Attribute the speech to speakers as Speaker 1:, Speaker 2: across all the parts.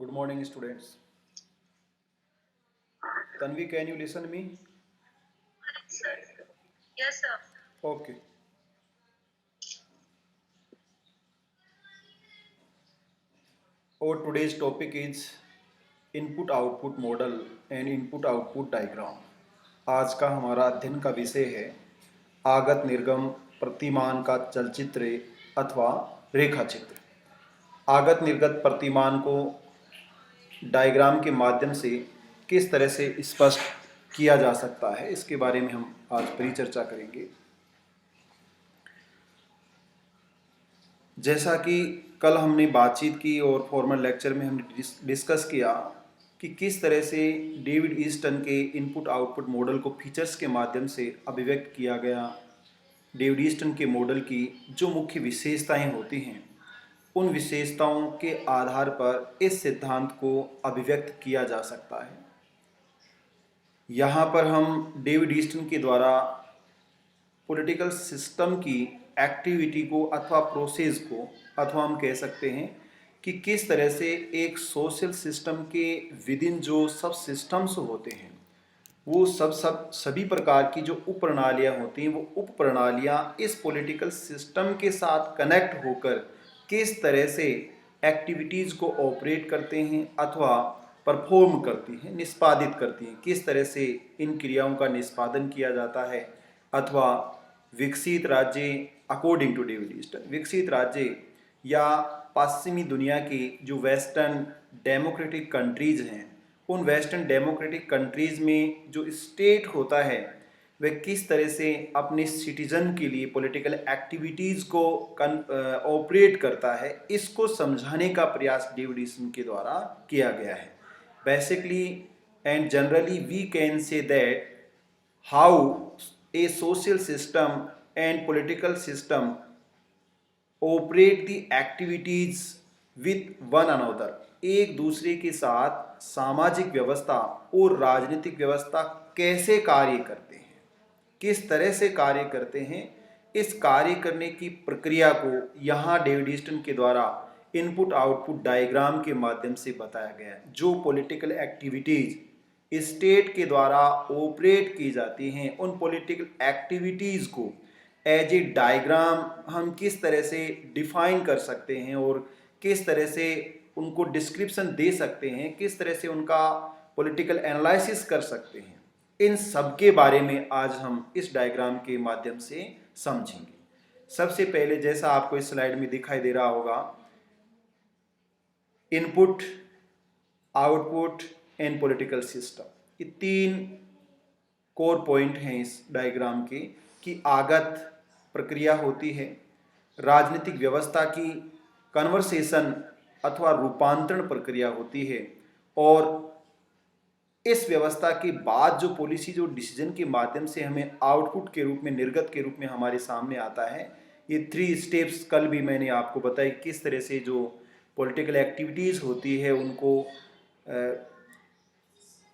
Speaker 1: Good morning, students. Tanvi, can you listen me?
Speaker 2: Yes, sir.
Speaker 1: Okay. Our today's topic is input output model and input output diagram. आज का हमारा अध्ययन का विषय है आगत निर्गम प्रतिमान का चलचित्र अथवा रेखाचित्र। आगत निर्गत प्रतिमान को डायग्राम के माध्यम से किस तरह से स्पष्ट किया जा सकता है, इसके बारे में हम आज परिचर्चा करेंगे। जैसा कि कल हमने बातचीत की और फॉर्मल लेक्चर में हमने डिस्कस किया कि किस तरह से डेविड ईस्टन के इनपुट आउटपुट मॉडल को फीचर्स के माध्यम से अभिव्यक्त किया गया। डेविड ईस्टन के मॉडल की जो मुख्य विशेषताएं होती हैं, उन विशेषताओं के आधार पर इस सिद्धांत को अभिव्यक्त किया जा सकता है। यहाँ पर हम डेविड ईस्टन के द्वारा पॉलिटिकल सिस्टम की एक्टिविटी को अथवा प्रोसेस को, अथवा हम कह सकते हैं कि किस तरह से एक सोशल सिस्टम के विद इन जो सब सिस्टम्स होते हैं, वो सभी प्रकार की जो उप प्रणालियाँ होती हैं, वो उप प्रणालियाँ इस पॉलिटिकल सिस्टम के साथ कनेक्ट होकर किस तरह से एक्टिविटीज़ को ऑपरेट करते हैं अथवा परफॉर्म करती हैं, निष्पादित करती हैं, किस तरह से इन क्रियाओं का निष्पादन किया जाता है। अथवा विकसित राज्य, अकॉर्डिंग टू डेविड ईस्टन, विकसित राज्य या पश्चिमी दुनिया की जो वेस्टर्न डेमोक्रेटिक कंट्रीज़ हैं, उन वेस्टर्न डेमोक्रेटिक कंट्रीज़ में जो स्टेट होता है वह किस तरह से अपने सिटीजन के लिए पॉलिटिकल एक्टिविटीज़ को ऑपरेट करता है, इसको समझाने का प्रयास डेविड ईस्टन के द्वारा किया गया है। Basically and generally we can say that how a social system and political system operate the activities with one another, एक दूसरे के साथ सामाजिक व्यवस्था और राजनीतिक व्यवस्था कैसे कार्य करते हैं, किस तरह से कार्य करते हैं, इस कार्य करने की प्रक्रिया को यहाँ डेविड ईस्टन के द्वारा इनपुट आउटपुट डायग्राम के माध्यम से बताया गया है। जो पॉलिटिकल एक्टिविटीज़ स्टेट के द्वारा ऑपरेट की जाती हैं, उन पॉलिटिकल एक्टिविटीज़ को एज ए डायग्राम हम किस तरह से डिफाइन कर सकते हैं और किस तरह से उनको डिस्क्रिप्शन दे सकते हैं, किस तरह से उनका पॉलिटिकल एनालिसिस कर सकते हैं, इन सब के बारे में आज हम इस डायग्राम के माध्यम से समझेंगे। सबसे पहले जैसा आपको इस स्लाइड में दिखाई दे रहा होगा, input, output and political system, ये तीन कोर पॉइंट हैं इस डायग्राम के। कि आगत प्रक्रिया होती है, राजनीतिक व्यवस्था की कन्वर्सेशन अथवा रूपांतरण प्रक्रिया होती है, और इस व्यवस्था के बाद जो पॉलिसी, जो डिसीजन के माध्यम से हमें आउटपुट के रूप में, निर्गत के रूप में हमारे सामने आता है। ये 3 स्टेप्स कल भी मैंने आपको बताई, किस तरह से जो पॉलिटिकल एक्टिविटीज़ होती है उनको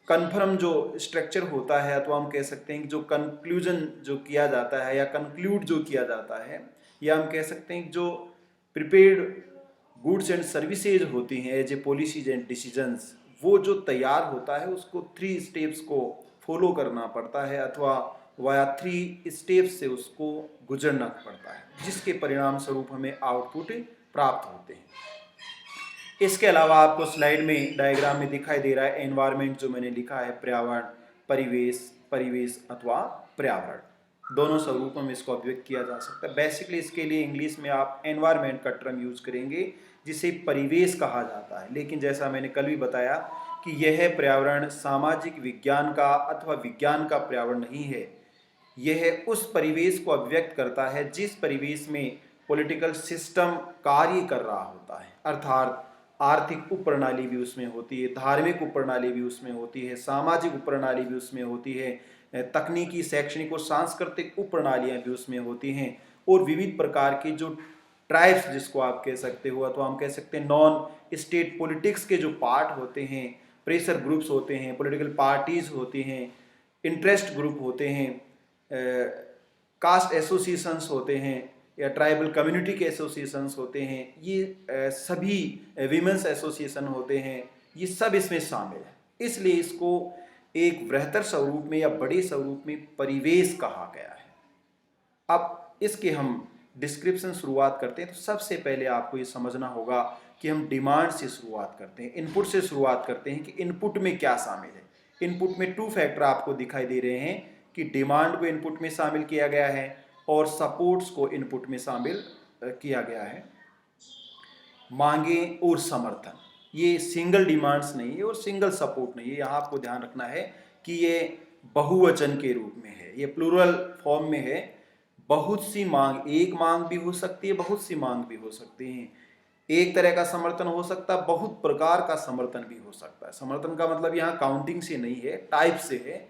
Speaker 1: कन्फर्म जो स्ट्रक्चर होता है, अथवा हम कह सकते हैं कि जो कंक्लूजन जो किया जाता है या कंक्लूड जो किया जाता है, या हम कह सकते हैं कि जो प्रिपेयर्ड गुड्स एंड सर्विसेज होती हैं as a policies and decisions, वो जो तैयार होता है उसको 3 स्टेप्स को फॉलो करना पड़ता है, अथवा वाया 3 स्टेप्स से उसको गुजरना पड़ता है, जिसके परिणाम स्वरूप हमें आउटपुट प्राप्त होते हैं। इसके अलावा आपको स्लाइड में डायग्राम में दिखाई दे रहा है एनवायरनमेंट, जो मैंने लिखा है पर्यावरण, परिवेश अथवा पर्यावरण, दोनों स्वरूपों में इसको अभिव्यक्त किया जा सकता है। बेसिकली इसके लिए इंग्लिश में आप एनवायरनमेंट का टर्म यूज करेंगे, जिसे परिवेश कहा जाता है। लेकिन जैसा मैंने कल भी बताया कि यह पर्यावरण सामाजिक विज्ञान का अथवा विज्ञान का पर्यावरण नहीं है, यह उस परिवेश को अभिव्यक्त करता है जिस परिवेश में पॉलिटिकल सिस्टम कार्य कर रहा होता है। अर्थात आर्थिक उप प्रणाली भी उसमें होती है, धार्मिक उप प्रणाली भी उसमें होती है, सामाजिक उप प्रणाली भी उसमें होती है, तकनीकी, शैक्षणिक और सांस्कृतिक उप प्रणालियाँ भी उसमें होती हैं, और विविध प्रकार के जो ट्राइब्स जिसको आप कह सकते हो, अथवा हम कह सकते हैं नॉन स्टेट पॉलिटिक्स के जो पार्ट होते हैं, प्रेशर ग्रुप्स होते हैं, पॉलिटिकल पार्टीज होती हैं, इंटरेस्ट ग्रुप होते हैं, कास्ट एसोसिएशंस होते हैं, या ट्राइबल कम्युनिटी के एसोसिएशंस होते हैं, ये सभी विमेंस एसोसिएशन होते हैं, ये सब इसमें शामिल है। इसलिए इसको एक बृहत्तर स्वरूप में या बड़े स्वरूप में परिवेश कहा गया है। अब इसके हम डिस्क्रिप्शन शुरुआत करते हैं। तो सबसे पहले आपको ये समझना होगा कि हम डिमांड से शुरुआत करते हैं, इनपुट से शुरुआत करते हैं कि इनपुट में क्या शामिल है। इनपुट में 2 फैक्टर आपको दिखाई दे रहे हैं कि डिमांड को इनपुट में शामिल किया गया है और सपोर्ट्स को इनपुट में शामिल किया गया है। मांगे और समर्थन, ये सिंगल डिमांड्स नहीं है और सिंगल सपोर्ट नहीं है। यहाँ आपको ध्यान रखना है कि ये बहुवचन के रूप में है, ये प्लूरल फॉर्म में है। बहुत सी मांग, एक मांग भी हो सकती है, बहुत सी मांग भी हो सकती हैं। एक तरह का समर्थन हो सकता है, बहुत प्रकार का समर्थन भी हो सकता है। समर्थन का मतलब यहाँ काउंटिंग से नहीं है, टाइप से है।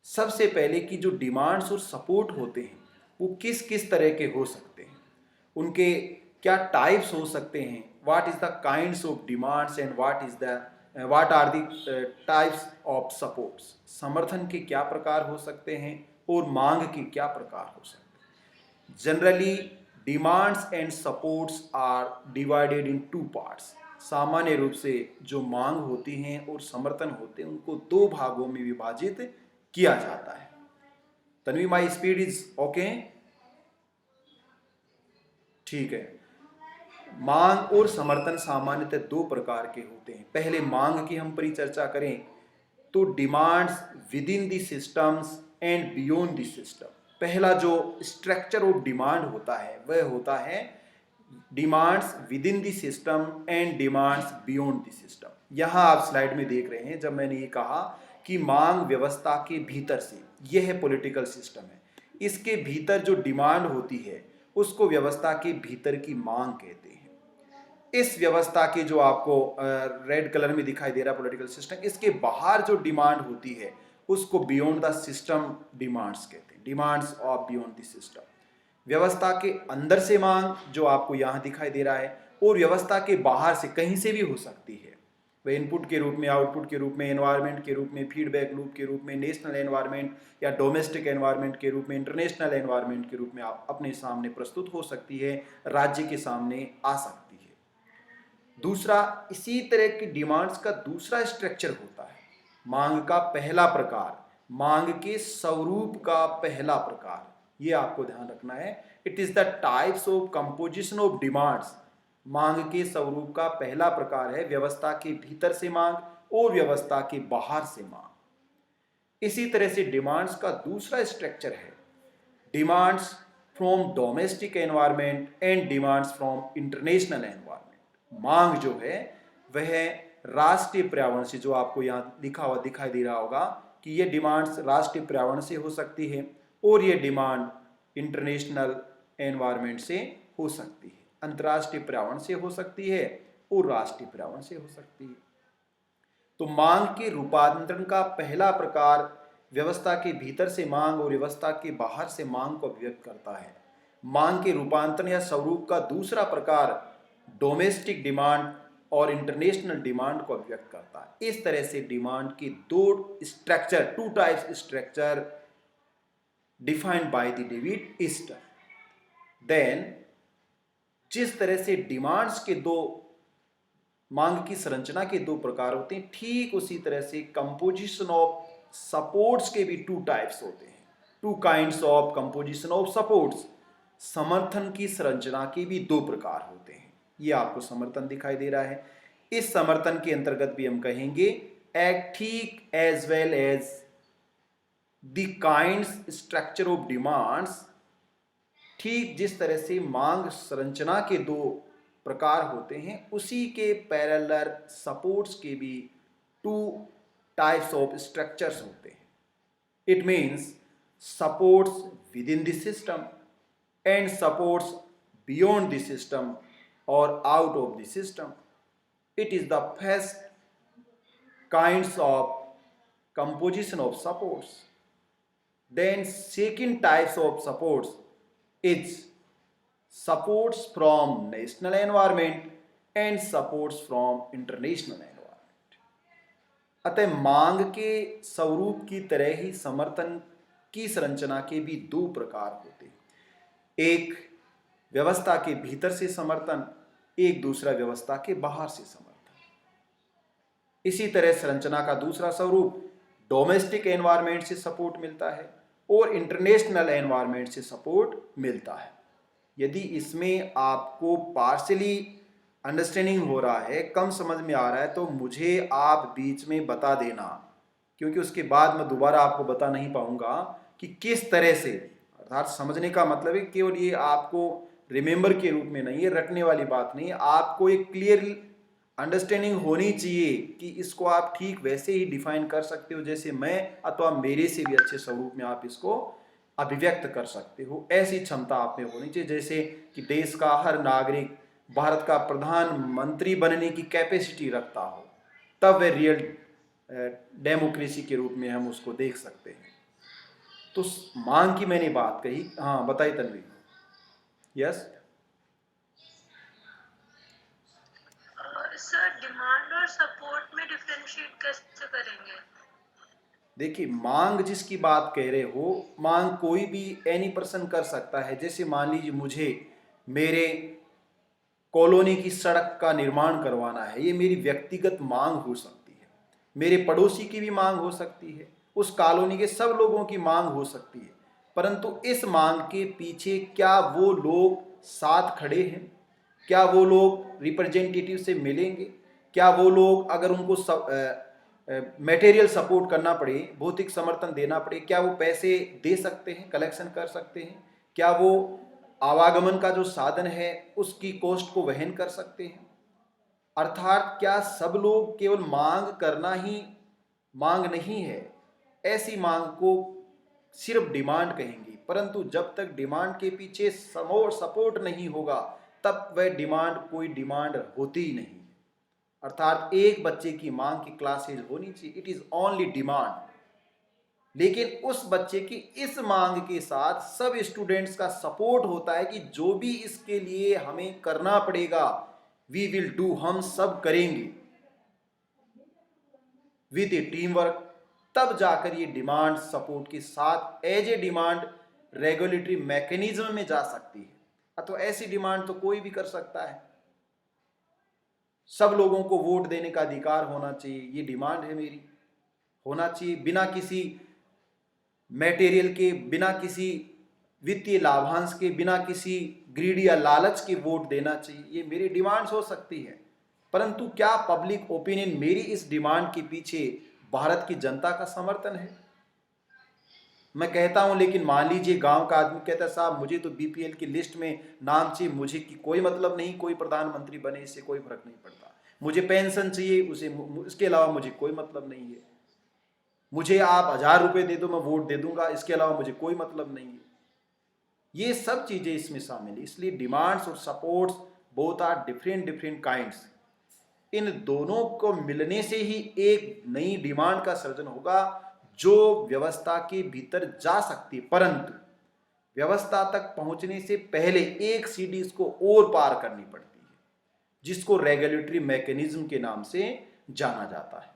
Speaker 1: सबसे पहले कि जो डिमांड्स और सपोर्ट होते हैं वो किस किस तरह के हो सकते हैं, उनके क्या टाइप्स हो सकते हैं, what is the kinds of demands and what are the types of supports. समर्थन के क्या प्रकार हो सकते हैं और मांग के क्या प्रकार हो सकते हैं। Generally demands and supports are divided in 2 parts. सामान्य रूप से जो मांग होती हैं और समर्थन होते हैं उनको 2 भागों में विभाजित किया जाता है। Tanvi, my speed is okay? ठीक है। मांग और समर्थन सामान्यतः 2 प्रकार के होते हैं। पहले मांग की हम परिचर्चा करें तो demands with in the systems and beyond the system. पहला जो स्ट्रक्चर ऑफ डिमांड होता है वह होता है demands with in the system and demands beyond the system. यहाँ आप स्लाइड में देख रहे हैं, जब मैंने ये कहा कि मांग व्यवस्था के भीतर से, यह है पॉलिटिकल सिस्टम है, इसके भीतर जो डिमांड होती है उसको व्यवस्था के भीतर की मांग कहते हैं। इस व्यवस्था के जो आपको रेड कलर में दिखाई दे रहा है पॉलिटिकल सिस्टम, इसके बाहर जो डिमांड होती है उसको बियॉन्ड द सिस्टम डिमांड्स कहते हैं, demands of beyond the system. व्यवस्था के अंदर से मांग जो आपको यहाँ दिखाई दे रहा है और व्यवस्था के बाहर से कहीं से भी हो सकती है। वह इनपुट के रूप में, आउटपुट के रूप में, एनवायरनमेंट के रूप में, फीडबैक लूप के रूप में, नेशनल एनवायरनमेंट या डोमेस्टिक एनवायरनमेंट के रूप में, इंटरनेशनल एनवायरनमेंट के रूप में आप अपने सामने प्रस्तुत हो सकती है, राज्य के सामने आ सकती है। दूसरा, इसी तरह की डिमांड्स का दूसरा स्ट्रक्चर होता है मांग का पहला प्रकार, मांग के स्वरूप का पहला प्रकार। ये आपको ध्यान रखना है। It is the types of composition of demands. मांग के स्वरूप का पहला प्रकार है व्यवस्था के भीतर से मांग और व्यवस्था के बाहर से मांग। इसी तरह से डिमांड्स का दूसरा स्ट्रक्चर है demands from domestic environment and demands from international environment. मांग जो है वह राष्ट्रीय पर्यावरण से, जो आपको यहाँ लिखा हुआ दिखाई दे रहा होगा कि ये डिमांड्स राष्ट्रीय पर्यावरण से हो सकती है और ये डिमांड इंटरनेशनल एनवायरनमेंट से हो सकती है, अंतर्राष्ट्रीय पर्यावरण से हो सकती है और राष्ट्रीय पर्यावरण से हो सकती है। तो मांग के रूपांतरण का पहला प्रकार व्यवस्था के भीतर से मांग और व्यवस्था के बाहर से मांग को अभिव्यक्त करता है। मांग के रूपांतरण या स्वरूप का दूसरा प्रकार डोमेस्टिक डिमांड और इंटरनेशनल डिमांड को अभिव्यक्त करता है। इस तरह से डिमांड के 2 structure, 2 types structure defined by the David Easton. Then जिस तरह से डिमांड्स के 2, मांग की संरचना के 2 प्रकार होते हैं, ठीक उसी तरह से कंपोजिशन ऑफ सपोर्ट्स के भी 2 टाइप्स होते हैं, 2 kinds of composition of supports. समर्थन की संरचना के भी 2 प्रकार होते हैं। ये आपको समर्थन दिखाई दे रहा है। इस समर्थन के अंतर्गत भी हम कहेंगे एक्ट ठीक as well as the kinds structure of demands. ठीक जिस तरह से मांग संरचना के 2 प्रकार होते हैं उसी के पैरेलल सपोर्ट्स के भी 2 टाइप्स ऑफ स्ट्रक्चर्स होते हैं। It means supports within the system and supports beyond the system और out of the system. It is the first kinds of composition of supports. Then second types of supports is supports from national environment and supports from international environment. अतः मांग के स्वरूप की तरह ही समर्थन की संरचना के भी 2 प्रकार होते हैं। एक व्यवस्था के भीतर से समर्थन, एक दूसरा व्यवस्था के बाहर से समर्थन। इसी तरह संरचना का दूसरा स्वरूप डोमेस्टिक एनवायरनमेंट से सपोर्ट मिलता है और इंटरनेशनल एनवायरनमेंट से सपोर्ट मिलता है। यदि इसमें आपको पार्शली अंडरस्टैंडिंग हो रहा है, कम समझ में आ रहा है, तो मुझे आप बीच में बता देना, क्योंकि उसके बाद मैं दोबारा आपको बता नहीं पाऊंगा कि किस तरह से। अर्थात समझने का मतलब है केवल ये आपको रिमेंबर के रूप में नहीं है, रटने वाली बात नहीं है, आपको एक क्लियर अंडरस्टैंडिंग होनी चाहिए कि इसको आप ठीक वैसे ही डिफाइन कर सकते हो जैसे मैं, अथवा मेरे से भी अच्छे स्वरूप में आप इसको अभिव्यक्त कर सकते हो। ऐसी क्षमता आप में होनी चाहिए जैसे कि देश का हर नागरिक भारत का प्रधानमंत्री बनने की कैपेसिटी रखता हो, तब वह रियल डेमोक्रेसी के रूप में हम उसको देख सकते हैं। तो मांग की मैंने बात कही। हाँ बताइए तन्वी। यस
Speaker 2: सर, डिमांड और सपोर्ट में डिफरेंशिएट कैसे करेंगे?
Speaker 1: देखिए, मांग जिसकी बात कह रहे हो, मांग कोई भी एनी पर्सन कर सकता है। जैसे मान लीजिए मुझे मेरे कॉलोनी की सड़क का निर्माण करवाना है, ये मेरी व्यक्तिगत मांग हो सकती है। मेरे पड़ोसी की भी मांग हो सकती है, उस कॉलोनी के सब लोगों की मांग हो सकती है। परंतु इस मांग के पीछे क्या वो लोग साथ खड़े हैं? क्या वो लोग रिप्रेजेंटेटिव से मिलेंगे? क्या वो लोग अगर उनको मटेरियल सपोर्ट करना पड़े, भौतिक समर्थन देना पड़े, क्या वो पैसे दे सकते हैं, कलेक्शन कर सकते हैं? क्या वो आवागमन का जो साधन है उसकी कॉस्ट को वहन कर सकते हैं? अर्थात क्या सब लोग केवल मांग करना ही मांग नहीं है, ऐसी मांग को सिर्फ डिमांड कहेंगे। परंतु जब तक डिमांड के पीछे सपोर्ट नहीं होगा, तब वह डिमांड कोई डिमांड होती ही नहीं। अर्थात एक बच्चे की मांग की क्लासेज होनी चाहिए, इट इज ओनली डिमांड। लेकिन उस बच्चे की इस मांग के साथ सब स्टूडेंट्स का सपोर्ट होता है कि जो भी इसके लिए हमें करना पड़ेगा, वी विल डू, हम सब करेंगे विद ए टीम वर्क। तब जाकर ये डिमांड सपोर्ट के साथ as a demand regulatory mechanism में जा सकती है। अथवा ऐसी डिमांड तो कोई भी कर सकता है। सब लोगों को वोट देने का अधिकार होना चाहिए, ये डिमांड है मेरी, होना चाहिए। बिना किसी मटेरियल के, बिना किसी वित्तीय लाभांश के, बिना किसी ग्रीड या लालच के वोट देना चाहिए, ये मेरी डिमांड्स हो सकती है। परंतु क्या पब्लिक ओपिनियन मेरी इस डिमांड के पीछे भारत की जनता का समर्थन है? मैं कहता हूं, लेकिन मान लीजिए गांव का आदमी कहता है साहब मुझे तो बीपीएल की लिस्ट में नाम चाहिए, मुझे की कोई मतलब नहीं, कोई प्रधानमंत्री बने इससे कोई फर्क नहीं पड़ता, मुझे पेंशन चाहिए, उसे इसके अलावा मुझे कोई मतलब नहीं है, मुझे आप 1000 रुपये दे दो मैं वोट दे दूंगा, इसके अलावा मुझे कोई मतलब नहीं है। ये सब चीजें इसमें शामिल है। इसलिए डिमांड्स और supports both are different different kinds. इन दोनों को मिलने से ही एक नई डिमांड का सृजन होगा जो व्यवस्था के भीतर जा सकती है। परंतु व्यवस्था तक पहुंचने से पहले एक सीढ़ी इसको और पार करनी पड़ती है, जिसको रेगुलेटरी मैकेनिज्म के नाम से जाना जाता है।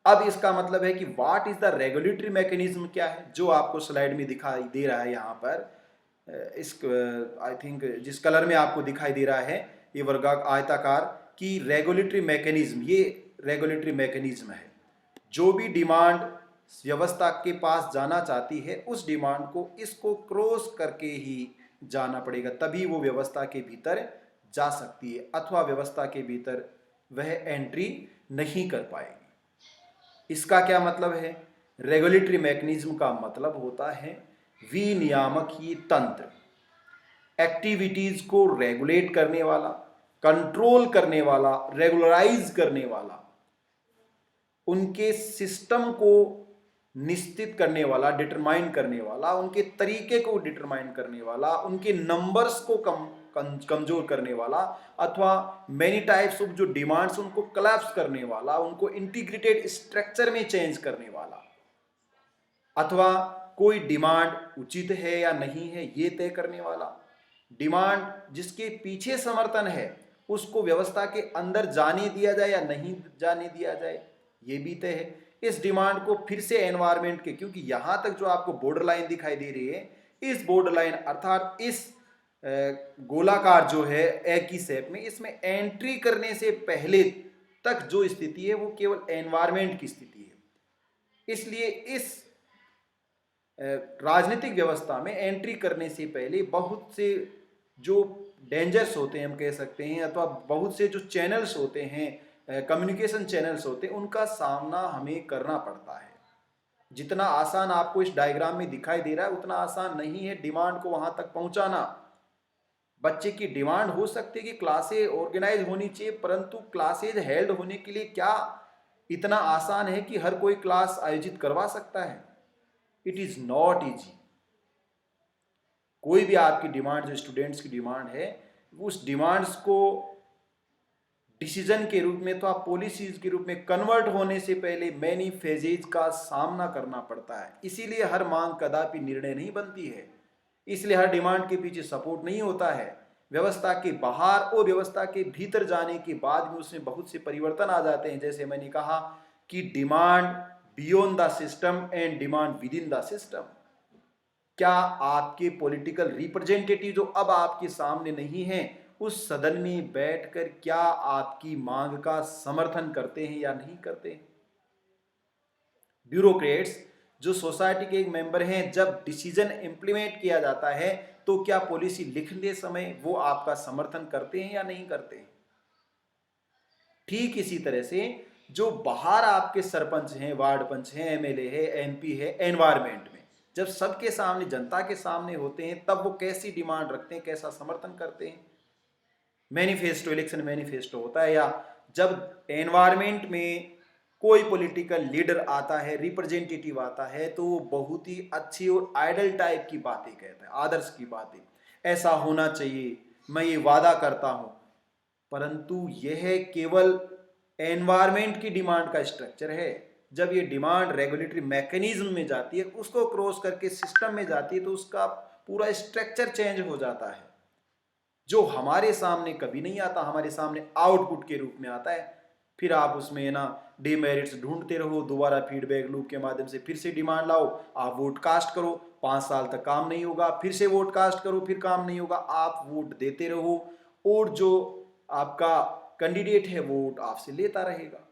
Speaker 1: अब इसका मतलब है कि what is the regulatory mechanism, क्या है, जो आपको स्लाइड में दिखाई दे रहा है यहाँ पर। इस आई थिंक जिस कलर में आपको दिखाई दे रहा है ये वर्गाकार आयताकार की रेगुलेटरी मैकेनिज्म, ये रेगुलेटरी मैकेनिज्म है। जो भी डिमांड व्यवस्था के पास जाना चाहती है, उस डिमांड को इसको क्रॉस करके ही जाना पड़ेगा, तभी वो व्यवस्था के भीतर जा सकती है, अथवा व्यवस्था के भीतर वह एंट्री नहीं कर पाएगी। इसका क्या मतलब है? रेगुलेटरी मैकेनिज्म का मतलब होता है विनियामकीय तंत्र, एक्टिविटीज को रेगुलेट करने वाला, कंट्रोल करने वाला, रेगुलराइज करने वाला, उनके सिस्टम को निश्चित करने वाला, डिटरमाइन करने वाला, उनके तरीके को डिटरमाइन करने वाला, उनके नंबर्स को कमजोर करने वाला, अथवा मेनी टाइप्स ऑफ जो डिमांड्स उनको कोलैप्स करने वाला, उनको इंटीग्रेटेड स्ट्रक्चर में चेंज करने वाला, अथवा कोई डिमांड उचित है या नहीं है ये तय करने वाला, डिमांड जिसके पीछे समर्थन है उसको व्यवस्था के अंदर जाने दिया जाए या नहीं जाने दिया जाए ये भी तय है। इस डिमांड को फिर से एनवायरमेंट के, क्योंकि यहां तक जो आपको बॉर्डर लाइन दिखाई दे रही है, इस बॉर्डर लाइन अर्थात इस गोलाकार जो है ए की शेप में, इसमें एंट्री करने से पहले तक जो स्थिति है वो केवल एनवायरमेंट की स्थिति है। इसलिए इस राजनीतिक व्यवस्था में एंट्री करने से पहले बहुत से जो डेंजर्स होते हैं हम कह सकते हैं, अथवा बहुत से जो चैनल्स होते हैं, कम्युनिकेशन चैनल्स होते हैं, उनका सामना हमें करना पड़ता है। जितना आसान आपको इस डायग्राम में दिखाई दे रहा है उतना आसान नहीं है डिमांड को वहां तक पहुंचाना। बच्चे की डिमांड हो सकती है कि क्लासेज ऑर्गेनाइज होनी चाहिए, परंतु क्लासेज हेल्ड होने के लिए क्या इतना आसान है कि हर कोई क्लास आयोजित करवा सकता है? It is not easy. कोई भी आपकी डिमांड, जो स्टूडेंट्स की डिमांड है, उस डिमांड्स को डिसीजन के रूप में तो आप पॉलिसीज के रूप में कन्वर्ट होने से पहले मैनी फेजेज का सामना करना पड़ता है। इसीलिए हर मांग कदापि निर्णय नहीं बनती है, इसलिए हर डिमांड के पीछे सपोर्ट नहीं होता है। व्यवस्था के बाहर और व्यवस्था के भीतर जाने के बाद भी उसमें बहुत से परिवर्तन आ जाते हैं। जैसे मैंने कहा कि demand beyond the system and demand with in the system. क्या आपके पॉलिटिकल रिप्रेजेंटेटिव जो अब आपके सामने नहीं हैं, उस सदन में बैठकर क्या आपकी मांग का समर्थन करते हैं या नहीं करते हैं? ब्यूरोक्रेट्स जो सोसाइटी के एक मेंबर हैं, जब डिसीजन इंप्लीमेंट किया जाता है तो क्या पॉलिसी लिखने समय वो आपका समर्थन करते हैं या नहीं करते हैं? ठीक इसी तरह से जो बाहर आपके सरपंच हैं, वार्ड पंच हैं, एमएलए है, एमपी है, एनवायरमेंट में जब सबके सामने, जनता के सामने होते हैं, तब वो कैसी डिमांड रखते हैं, कैसा समर्थन करते हैं? मैनिफेस्टो, इलेक्शन मैनिफेस्टो होता है, या जब एनवायरमेंट में कोई पॉलिटिकल लीडर आता है, रिप्रेजेंटेटिव आता है, तो वो बहुत ही अच्छी और आइडल टाइप की बातें कहता है, आदर्श की बातें, ऐसा होना चाहिए, मैं ये वादा करता हूं। परंतु यह केवल एनवायरमेंट की डिमांड का स्ट्रक्चर है। जब ये डिमांड रेगुलेटरी मैकेनिज्म में जाती है, उसको क्रॉस करके सिस्टम में जाती है, तो उसका पूरा स्ट्रक्चर चेंज हो जाता है, जो हमारे सामने कभी नहीं आता, हमारे सामने आउटपुट के रूप में आता है। फिर आप उसमें ना डिमेरिट्स ढूंढते रहो, दोबारा फीडबैक लूप के माध्यम से फिर से डिमांड लाओ, आप वोट कास्ट करो, 5 साल तक काम नहीं होगा, फिर से वोट कास्ट करो, फिर काम नहीं होगा, आप वोट देते रहो, और जो आपका कैंडिडेट है वोट आपसे लेता रहेगा।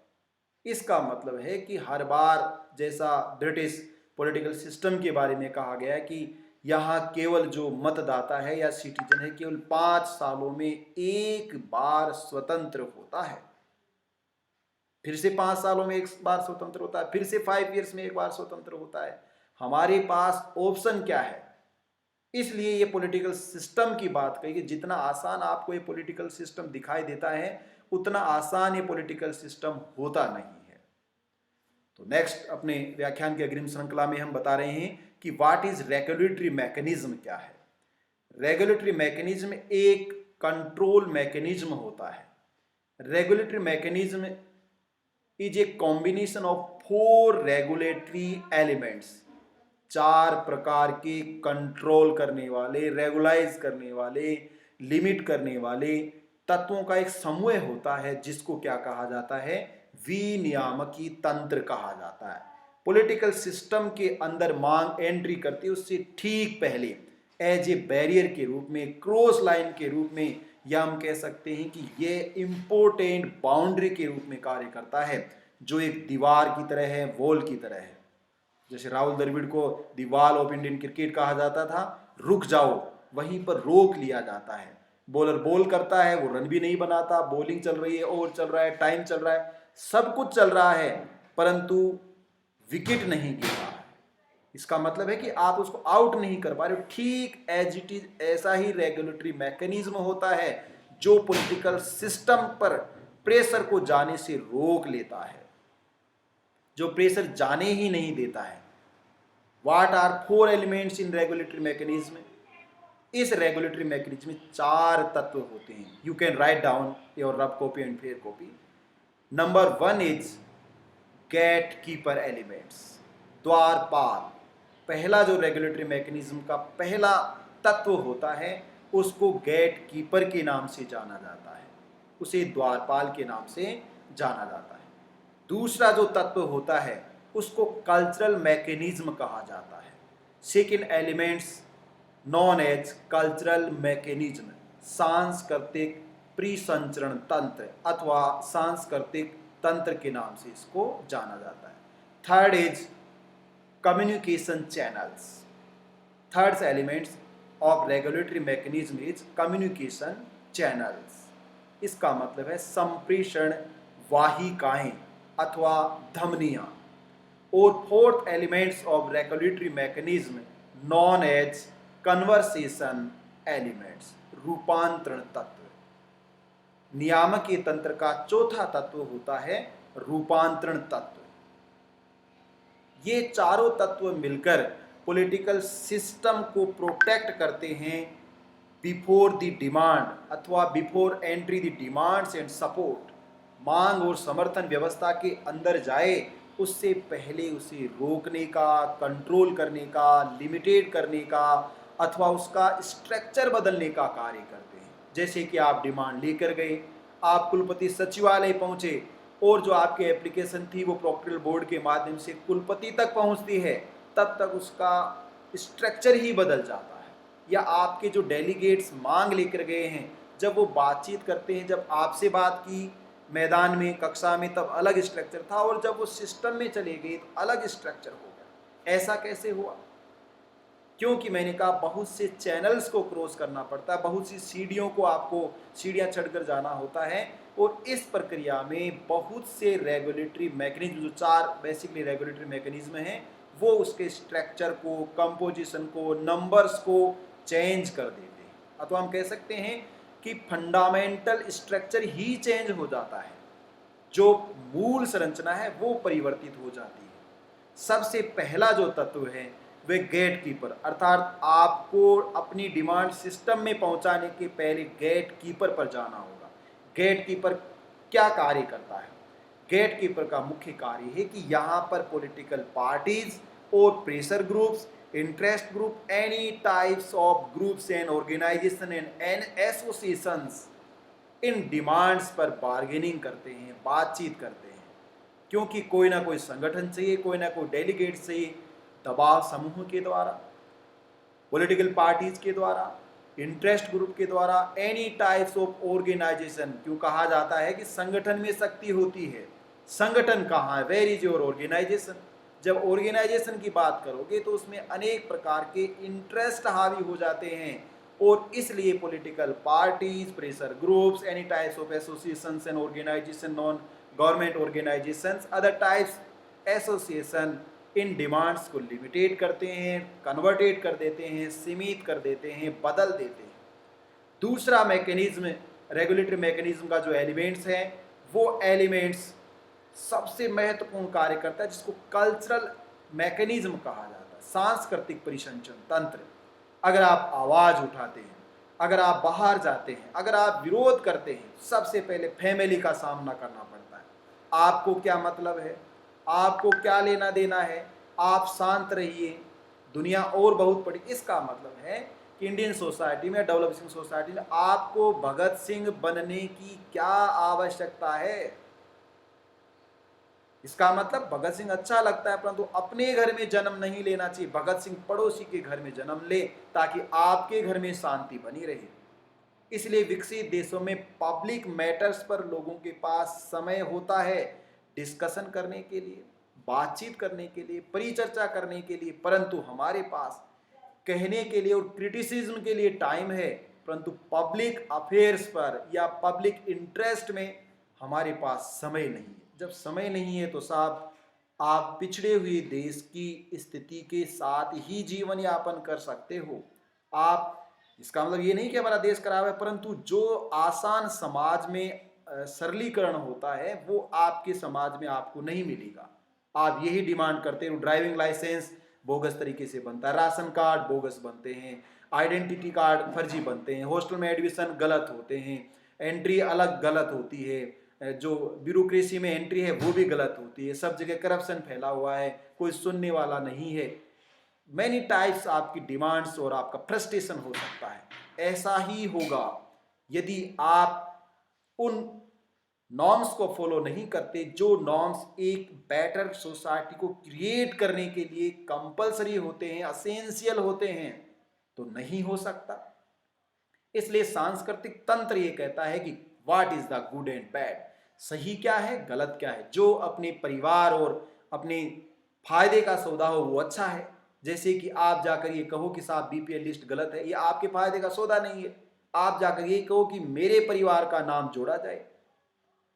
Speaker 1: इसका मतलब है कि हर बार, जैसा ब्रिटिश पॉलिटिकल सिस्टम के बारे में कहा गया है कि यहाँ केवल जो मतदाता है या सिटीजन है, केवल 5 सालों में एक बार स्वतंत्र होता है, फिर से 5 सालों में एक बार स्वतंत्र होता है, फिर से 5 इयर्स में एक बार स्वतंत्र होता है। हमारे पास ऑप्शन क्या है? इसलिए ये पॉलिटिकल सिस्टम की बात कही कि जितना आसान आपको ये पॉलिटिकल सिस्टम दिखाई देता है, उतना आसान ये पॉलिटिकल सिस्टम होता नहीं है। तो नेक्स्ट अपने व्याख्यान के अग्रिम श्रृंखला में हम बता रहे हैं कि व्हाट इज रेगुलेटरी मैकेनिज्म क्या है। रेगुलेटरी मैकेनिज्म एक कंट्रोल मैकेनिज्म होता है। Regulatory mechanism is a combination of 4 regulatory elements. 4 प्रकार के कंट्रोल करने वाले, रेगुलाइज करने वाले, लिमिट करने वाले तत्वों का एक समूह होता है, जिसको क्या कहा जाता है? विनियामकी तंत्र कहा जाता है। पॉलिटिकल सिस्टम के अंदर मांग एंट्री करती है, उससे ठीक पहले एज ए बैरियर के रूप में, क्रॉस लाइन के रूप में, या हम कह सकते हैं कि ये इंपोर्टेंट बाउंड्री के रूप में कार्य करता है, जो एक दीवार की तरह है, वॉल की तरह है। जैसे राहुल द्रविड़ को the wall of Indian cricket कहा जाता था, रुक जाओ, वहीं पर रोक लिया जाता है। बॉलर बॉल करता है, वो रन भी नहीं बनाता, बॉलिंग चल रही है, ओवर चल रहा है, टाइम चल रहा है, सब कुछ चल रहा है, परंतु विकेट नहीं गिर रहा है। इसका मतलब है कि आप उसको आउट नहीं कर पा रहे हो। ठीक एज इट इज ऐसा ही रेगुलेटरी मैकेनिज्म होता है, जो पॉलिटिकल सिस्टम पर प्रेशर को जाने से रोक लेता है, जो प्रेशर जाने ही नहीं देता है। What are 4 elements in regulatory mechanism? इस रेगुलेटरी मैकेनिज्म में 4 तत्व होते हैं। You can write down your rough copy and fair copy. Number 1 is gatekeeper elements, द्वारपाल। पहला जो रेगुलेटरी मैकेनिज्म का पहला तत्व होता है, उसको गेट कीपर के नाम से जाना जाता है, उसे द्वारपाल के नाम से जाना जाता है। दूसरा जो तत्व होता है, उसको कल्चरल मैकेनिज्म कहा जाता है। Second elements known as cultural mechanism, सांस्कृतिक संप्रेषण तंत्र अथवा सांस्कृतिक तंत्र के नाम से इसको जाना जाता है। Third is communication channels. Third elements of regulatory mechanism is communication channels. इसका मतलब है संप्रेषण वाहिकाएं अथवा धमनियां। और fourth elements of regulatory mechanism known as conversation elements, रूपांतरण तत्व। नियामकीय तंत्र का चौथा तत्व होता है रूपांतरण तत्व। ये चारों तत्व मिलकर पॉलिटिकल सिस्टम को प्रोटेक्ट करते हैं बिफोर द डिमांड अथवा before entry the demands and support. मांग और समर्थन व्यवस्था के अंदर जाए उससे पहले उसे रोकने का, कंट्रोल करने का, लिमिटेड करने का अथवा उसका स्ट्रक्चर बदलने का कार्य करते हैं। जैसे कि आप डिमांड लेकर गए, आप कुलपति सचिवालय पहुंचे और जो आपकी एप्लीकेशन थी वो प्रोक्टोरियल बोर्ड के माध्यम से कुलपति तक पहुंचती है, तब तक उसका स्ट्रक्चर ही बदल जाता है। या आपके जो डेलीगेट्स मांग लेकर गए हैं, जब वो बातचीत करते हैं, जब आपसे बात की मैदान में, कक्षा में, तब अलग स्ट्रक्चर था और जब वो सिस्टम में चले गए तो अलग स्ट्रक्चर हो गया। ऐसा कैसे हुआ? क्योंकि मैंने कहा बहुत से चैनल्स को क्रॉस करना पड़ता है, बहुत सी सीढ़ियों को आपको सीढ़ियां चढ़कर जाना होता है और इस प्रक्रिया में बहुत से रेगुलेटरी मैकेनिज्म, जो चार बेसिकली रेगुलेटरी मैकेनिज्म हैं, वो उसके स्ट्रक्चर को, कंपोजिशन को, नंबर्स को चेंज कर देते हैं। अथवा हम कह सकते हैं कि फंडामेंटल स्ट्रक्चर ही चेंज हो जाता है, जो मूल संरचना है वो परिवर्तित हो जाती है। सबसे पहला जो तत्व है वे गेट कीपर, अर्थात आपको अपनी डिमांड सिस्टम में पहुंचाने के पहले गेट कीपर पर जाना होगा। गेट कीपर क्या कार्य करता है? गेट कीपर का मुख्य कार्य है कि यहाँ पर पॉलिटिकल पार्टीज और pressure groups, interest group, any types of groups and organisation and associations in demands पर बार्गेनिंग करते हैं, बातचीत करते हैं। क्योंकि कोई ना कोई संगठन चाहिए, कोई ना कोई डेलीगेट चाहिए। दबाव समूह के द्वारा, पॉलिटिकल पार्टीज के द्वारा, इंटरेस्ट ग्रुप के द्वारा, एनी टाइप्स ऑफ ऑर्गेनाइजेशन। क्यों कहा जाता है कि संगठन में शक्ति होती है? संगठन कहाँ है? Where is your organisation? जब ऑर्गेनाइजेशन की बात करोगे तो उसमें अनेक प्रकार के इंटरेस्ट हावी हो जाते हैं और इसलिए political parties, pressure groups, any types of associations and organisation, non government organisations, other types association in demands को लिमिटेड करते हैं, कन्वर्टेड कर देते हैं, सीमित कर देते हैं, बदल देते हैं। दूसरा मैकेनिज्म, रेगुलेटरी मैकेनिज्म का जो एलिमेंट्स हैं, वो एलिमेंट्स सबसे महत्वपूर्ण कार्य करता है, जिसको कल्चरल मैकेनिज्म कहा जाता है, सांस्कृतिक परिसंचरण तंत्र। अगर आप आवाज़ उठाते हैं, अगर आप बाहर जाते हैं, अगर आप विरोध करते हैं, सबसे पहले फैमिली का सामना करना पड़ता है। आपको क्या मतलब है, आपको क्या लेना देना है, आप शांत रहिए, दुनिया और बहुत बड़ी। इसका मतलब है कि इंडियन सोसाइटी में, डेवलपिंग सोसाइटी में आपको भगत सिंह बनने की क्या आवश्यकता है? इसका मतलब भगत सिंह अच्छा लगता है, परंतु अपने घर में जन्म नहीं लेना चाहिए। भगत सिंह पड़ोसी के घर में जन्म ले ताकि आपके घर में शांति बनी रहे। इसलिए विकसित देशों में पब्लिक मैटर्स पर लोगों के पास समय होता है डिस्कशन करने के लिए, बातचीत करने के लिए, परिचर्चा करने के लिए, परंतु हमारे पास कहने के लिए और क्रिटिसिज्म के लिए टाइम है, परंतु पब्लिक अफेयर्स पर या पब्लिक इंटरेस्ट में हमारे पास समय नहीं है। जब समय नहीं है तो साहब आप पिछड़े हुए देश की स्थिति के साथ ही जीवन यापन कर सकते हो। आप, इसका मतलब ये नहीं कि हमारा देश खराब है, परंतु जो आसान समाज में सरलीकरण होता है वो आपके समाज में आपको नहीं मिलेगा। आप यही डिमांड करते हो, ड्राइविंग लाइसेंस बोगस तरीके से बनता है, राशन कार्ड बोगस बनते हैं, आइडेंटिटी कार्ड फर्जी बनते हैं, हॉस्टल में एडमिशन गलत होते हैं, एंट्री अलग गलत होती है, जो ब्यूरोक्रेसी में एंट्री है वो भी गलत होती है, सब जगह करप्शन फैला हुआ है, कोई सुनने वाला नहीं है। मैनी टाइप्स आपकी डिमांड्स और आपका फ्रस्ट्रेशन हो सकता है। ऐसा ही होगा यदि आप उन नॉर्म्स को फॉलो नहीं करते, जो नॉर्म्स एक बेटर सोसाइटी को क्रिएट करने के लिए कंपलसरी होते हैं, असेंशियल होते हैं, तो नहीं हो सकता। इसलिए सांस्कृतिक तंत्र ये कहता है कि what is the good and bad, सही क्या है गलत क्या है। जो अपने परिवार और अपने फायदे का सौदा हो वो अच्छा है। जैसे कि आप जाकर ये कहो कि साहब बीपीएल लिस्ट गलत है, ये आपके फायदे का सौदा नहीं है। आप जाकर ये कहो कि मेरे परिवार का नाम जोड़ा जाए,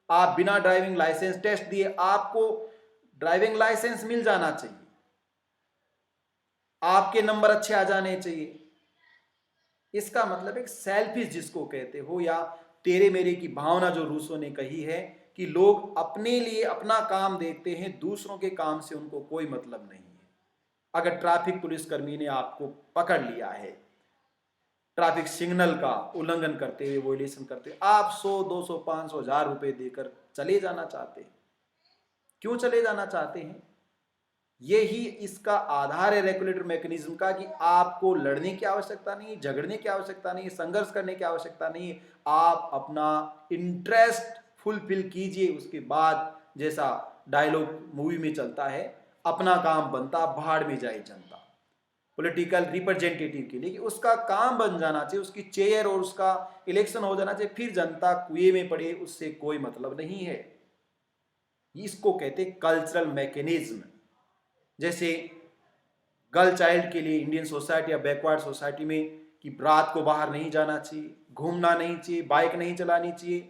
Speaker 1: आप बिना ड्राइविंग लाइसेंस टेस्ट दिए आपको ड्राइविंग लाइसेंस मिल जाना चाहिए, आपके नंबर अच्छे आ जाने चाहिए। इसका मतलब एक सेल्फिश जिसको कहते हो, या तेरे मेरे की भावना जो रूसो ने कही है कि लोग अपने लिए अपना काम देखते हैं, दूसरों के काम से उनको कोई मतलब नहीं है। अगर ट्रैफिक पुलिसकर्मी ने आपको पकड़ लिया है ट्रैफिक सिग्नल का उल्लंघन करते हुए, वोलेशन करते हुए, आप 100, 200, 500, 1000 रुपए देकर चले जाना चाहते हैं। क्यों चले जाना चाहते हैं? यही इसका आधार है रेगुलेटरी मैकेनिज्म का, कि आपको लड़ने की आवश्यकता नहीं, झगड़ने की आवश्यकता नहीं, संघर्ष करने की आवश्यकता नहीं। आप अपना इंटरेस्ट फुलफिल कीजिए, उसके बाद जैसा डायलॉग मूवी में चलता है, अपना काम बनता भाड़ में जाए जनता। पॉलिटिकल रिप्रेजेंटेटिव के लिए कि उसका काम बन जाना चाहिए, उसकी चेयर और उसका इलेक्शन हो जाना चाहिए, फिर जनता कुएं में पड़े उससे कोई मतलब नहीं है। इसको कहते कल्चरल मैकेनिज्म। जैसे गर्ल चाइल्ड के लिए इंडियन सोसाइटी या बैकवर्ड सोसाइटी में कि रात को बाहर नहीं जाना चाहिए, घूमना नहीं चाहिए, बाइक नहीं चलानी चाहिए,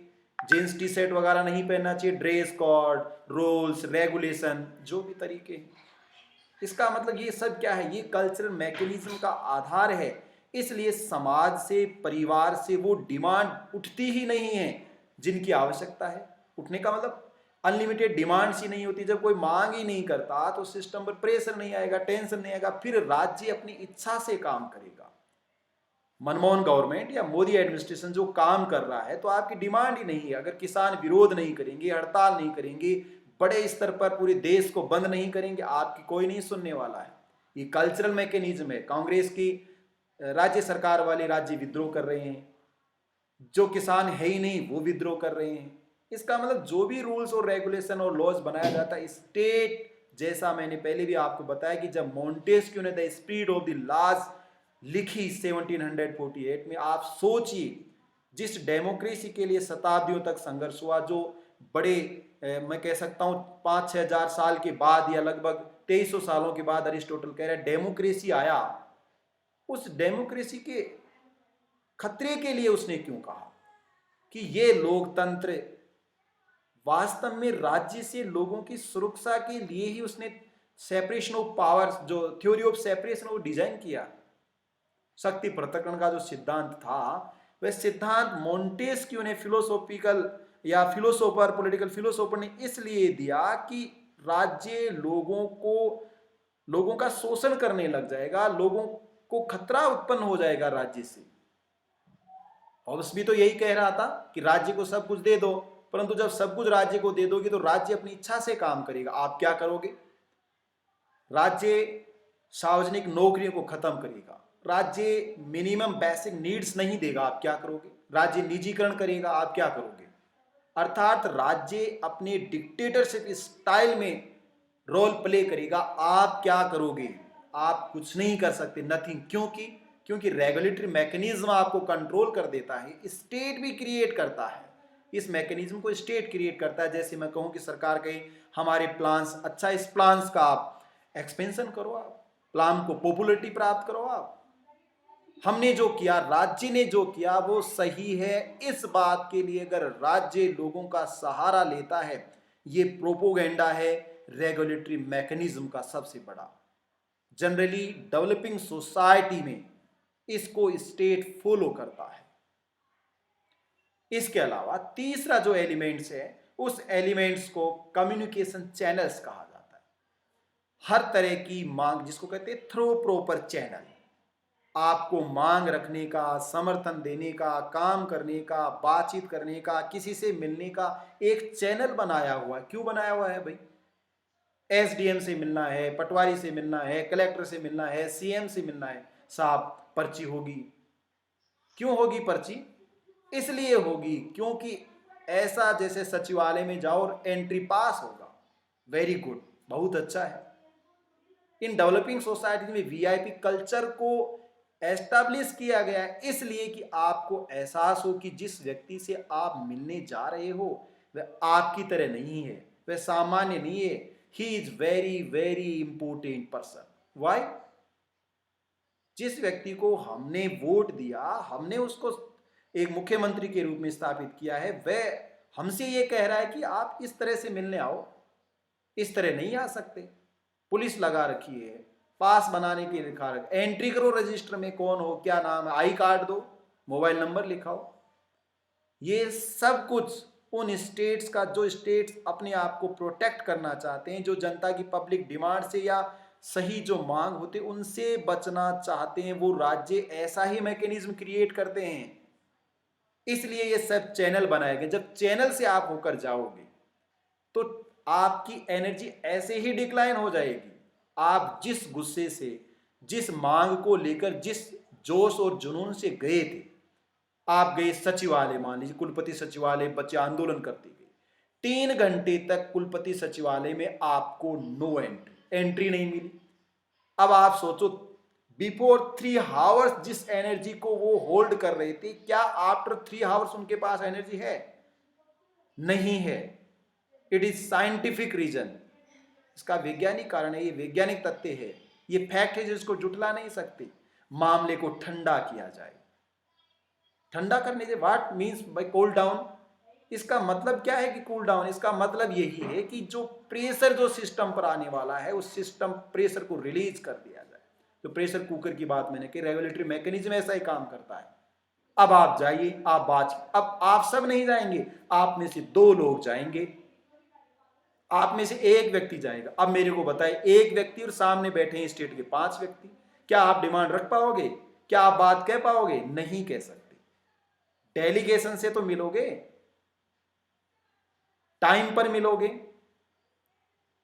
Speaker 1: जींस टी शर्ट वगैरह नहीं पहनना चाहिए, ड्रेस कोड, रूल्स रेगुलेशन जो भी तरीके हैं। इसका मतलब ये सब क्या है, ये कल्चरल मैकेनिज्म का आधार है। इसलिए समाज से, परिवार से वो डिमांड उठती ही नहीं है जिनकी आवश्यकता है। उठने का मतलब अनलिमिटेड डिमांड ही नहीं होती। जब कोई मांग ही नहीं करता तो सिस्टम पर प्रेशर नहीं आएगा, टेंशन नहीं आएगा, फिर राज्य अपनी इच्छा से काम करेगा। मनमोहन गवर्नमेंट या मोदी एडमिनिस्ट्रेशन जो काम कर रहा है तो आपकी डिमांड ही नहीं है। अगर किसान विरोध नहीं करेंगे, हड़ताल नहीं करेंगे, बड़े स्तर पर पूरे देश को बंद नहीं करेंगे, आपकी कोई नहीं सुनने वाला है। ये कल्चरल मैकेनिज्म है। कांग्रेस की राज्य सरकार वाले राज्य विद्रोह कर रहे हैं, जो किसान है ही नहीं वो विद्रोह कर रहे हैं। इसका मतलब जो भी रूल्स और रेगुलेशन और लॉज बनाया जाता है स्टेट, जैसा मैंने पहले भी आपको बताया कि जब मॉन्टेस्क्यू ने the spirit of the laws लिखी 1748 में, आप सोचिए जिस डेमोक्रेसी के लिए शताब्दियों तक संघर्ष हुआ, जो बड़े मैं कह सकता हूं 5-6 हजार साल के बाद या लगभग 2300 सालों के बाद अरिस्टोटल कह रहे हैं डेमोक्रेसी आया, उस डेमोक्रेसी के खतरे के लिए उसने क्यों कहा कि ये लोकतंत्र वास्तव में राज्य से लोगों की सुरक्षा के लिए ही उसने सेपरेशन ऑफ पावर्स, जो थ्योरी ऑफ सेपरेशन वो डिजाइन किया। शक्ति पृथक्करण का जो सिद्धांत था वह सिद्धांत मॉन्टेस्क्यू ने फिलोसॉफिकल या फिलोसोफर, पॉलिटिकल फिलोसोफर ने इसलिए दिया कि राज्य लोगों का शोषण करने लग जाएगा, लोगों को खतरा उत्पन्न हो जाएगा राज्य से। हॉब्स भी तो यही कह रहा था कि राज्य को सब कुछ दे दो, परंतु जब सब कुछ राज्य को दे दोगे तो राज्य अपनी इच्छा से काम करेगा। आप क्या करोगे? राज्य सार्वजनिक नौकरियों को खत्म करेगा, राज्य मिनिमम बेसिक नीड्स नहीं देगा, आप क्या करोगे? राज्य निजीकरण करेगा, आप क्या करोगे? अर्थात राज्य अपने डिक्टेटरशिप स्टाइल में रोल प्ले करेगा, आप क्या करोगे? आप कुछ नहीं कर सकते, नथिंग। क्योंकि रेगुलेटरी मैकेनिज्म आपको कंट्रोल कर देता है, स्टेट भी क्रिएट करता है। इस मैकेनिज्म को स्टेट क्रिएट करता है। जैसे मैं कहूं कि सरकार कहे हमारे प्लान्स अच्छा, इस प्लान्स का आप एक्सपेंशन करो, आप प्लान को पॉपुलरिटी प्राप्त करो। आप हमने जो किया, राज्य ने जो किया वो सही है, इस बात के लिए अगर राज्य लोगों का सहारा लेता है, ये प्रोपोगेंडा है रेगुलेटरी मैकेनिज्म का सबसे बड़ा। जनरली डेवलपिंग सोसाइटी में इसको स्टेट फॉलो करता है। इसके अलावा तीसरा जो एलिमेंट्स है, उस एलिमेंट्स को कम्युनिकेशन चैनल्स कहा जाता है। हर तरह की मांग, जिसको कहते हैं थ्रू प्रॉपर चैनल, आपको मांग रखने का, समर्थन देने का, काम करने का, बातचीत करने का, किसी से मिलने का एक चैनल बनाया हुआ है। क्यों बनाया हुआ है भाई? एसडीएम से मिलना है, पटवारी से मिलना है, कलेक्टर से मिलना है, सीएम से मिलना है, साहब पर्ची होगी। क्यों होगी पर्ची? इसलिए होगी क्योंकि ऐसा जैसे सचिवालय में जाओ और एंट्री पास होगा, वेरी गुड, बहुत अच्छा है। इन डेवलपिंग सोसाइटी में वीआईपी कल्चर को एस्टैब्लिश किया गया है इसलिए कि आपको एहसास हो कि जिस व्यक्ति से आप मिलने जा रहे हो वह आपकी तरह नहीं है, वह सामान्य नहीं है। He is very very important person. Why? जिस व्यक्ति को हमने वोट दिया, हमने उसको एक मुख्यमंत्री के रूप में स्थापित किया है, वह हमसे ये कह रहा है कि आप इस तरह से मिलने आओ, इस तरह नहीं आ सकते। पुलिस लगा रखी है, पास बनाने के लिए लिखा रखा, एंट्री करो रजिस्टर में, कौन हो, क्या नाम है, आई कार्ड दो, मोबाइल नंबर लिखाओ। ये सब कुछ उन स्टेट्स का, जो स्टेट्स अपने आप को प्रोटेक्ट करना चाहते हैं, जो जनता की पब्लिक डिमांड से या सही जो मांग होते उनसे बचना चाहते हैं, वो राज्य ऐसा ही मैकेनिज्म क्रिएट करते हैं। इसलिए ये सब चैनल बनाए गए। जब चैनल से आप होकर जाओगे तो आपकी एनर्जी ऐसे ही डिक्लाइन हो जाएगी। आप जिस गुस्से से, जिस मांग को लेकर, जिस जोश और जुनून से गए थे, आप गए सचिवालय, मान लीजिए कुलपति सचिवालय, बच्चे आंदोलन करते गए, 3 घंटे तक कुलपति सचिवालय में आपको नो एंट्री नहीं मिली। अब आप सोचो, बिफोर 3 आवर्स जिस एनर्जी को वो होल्ड कर रहे थे, क्या आफ्टर 3 आवर्स उनके पास एनर्जी है? नहीं है। It is scientific reason. इसका वैज्ञानिक कारण है, ये वैज्ञानिक तथ्य है, ये फैक्ट है जिसको जुटला नहीं सकते। मामले को ठंडा किया जाए। ठंडा करने से what means by cool down? इसका मतलब क्या है कि कूल डाउन? इसका मतलब यही है कि जो प्रेशर जो सिस्टम पर आने वाला है, उस सिस्टम प्रेशर को रिलीज कर दिया जाए। जो प्रेशर कुकर की बात मैंने की, रेगुलेटरी मैकेनिज्म ऐसा ही काम करता है। अब आप जाइए, आप बात, अब आप सब नहीं जाएंगे, आप में से 2 लोग जाएंगे, आप में से 1 व्यक्ति जाएगा। अब मेरे को बताए, 1 व्यक्ति और सामने बैठे हैं स्टेट के 5 व्यक्ति, क्या आप डिमांड रख पाओगे? क्या आप बात कह पाओगे? नहीं कह सकते। डेलीगेशन से तो मिलोगे, टाइम पर मिलोगे।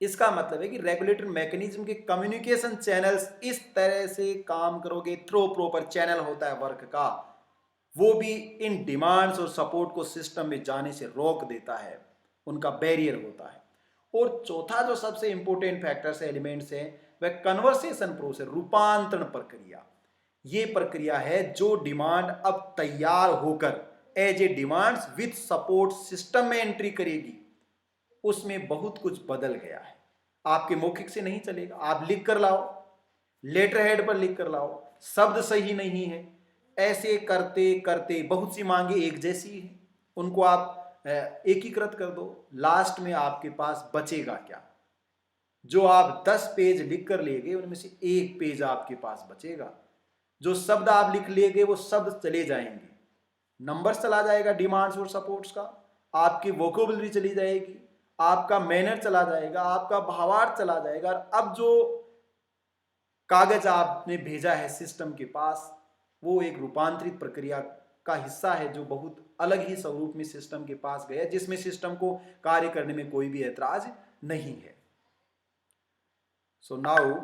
Speaker 1: इसका मतलब है कि रेगुलेटरी मैकेनिज्म के कम्युनिकेशन चैनल्स इस तरह से काम करोगे, थ्रो प्रॉपर चैनल होता है वर्क का, वो भी इन डिमांड्स और सपोर्ट को सिस्टम में जाने से रोक देता है, उनका बैरियर होता है। और चौथा जो सबसे इंपॉर्टेंट फैक्टर्स है, एलिमेंट्स है, वह कन्वर्सेशन प्रोसेस, रूपांतरण प्रक्रिया। ये प्रक्रिया है जो डिमांड अब तैयार होकर as a demands with support system में एंट्री करेगी। उसमें बहुत कुछ बदल गया है। आपके मौखिक से नहीं चलेगा, आप लिख कर लाओ, लेटर हेड पर लिख कर लाओ, शब्द सही नहीं है, ऐसे करते करते बहुत सी मांगे एक जैसी है, उनको आप एकीकृत कर दो, लास्ट में आपके पास बचेगा क्या? जो आप 10 पेज लिख कर ले गए उनमें से 1 पेज आपके पास बचेगा। जो शब्द आप लिख ले गए वो शब्द चले जाएंगे, नंबर चला जाएगा डिमांड्स और सपोर्ट्स का, आपकी वोकेबुलरी चली जाएगी, आपका मैनर चला जाएगा, आपका भावार्थ चला जाएगा। अब जो कागज आपने भेजा है सिस्टम के पास, वो एक रूपांतरित प्रक्रिया का हिस्सा है जो बहुत अलग ही स्वरूप में सिस्टम के पास गया, जिसमें सिस्टम को कार्य करने में कोई भी ऐतराज नहीं है। So now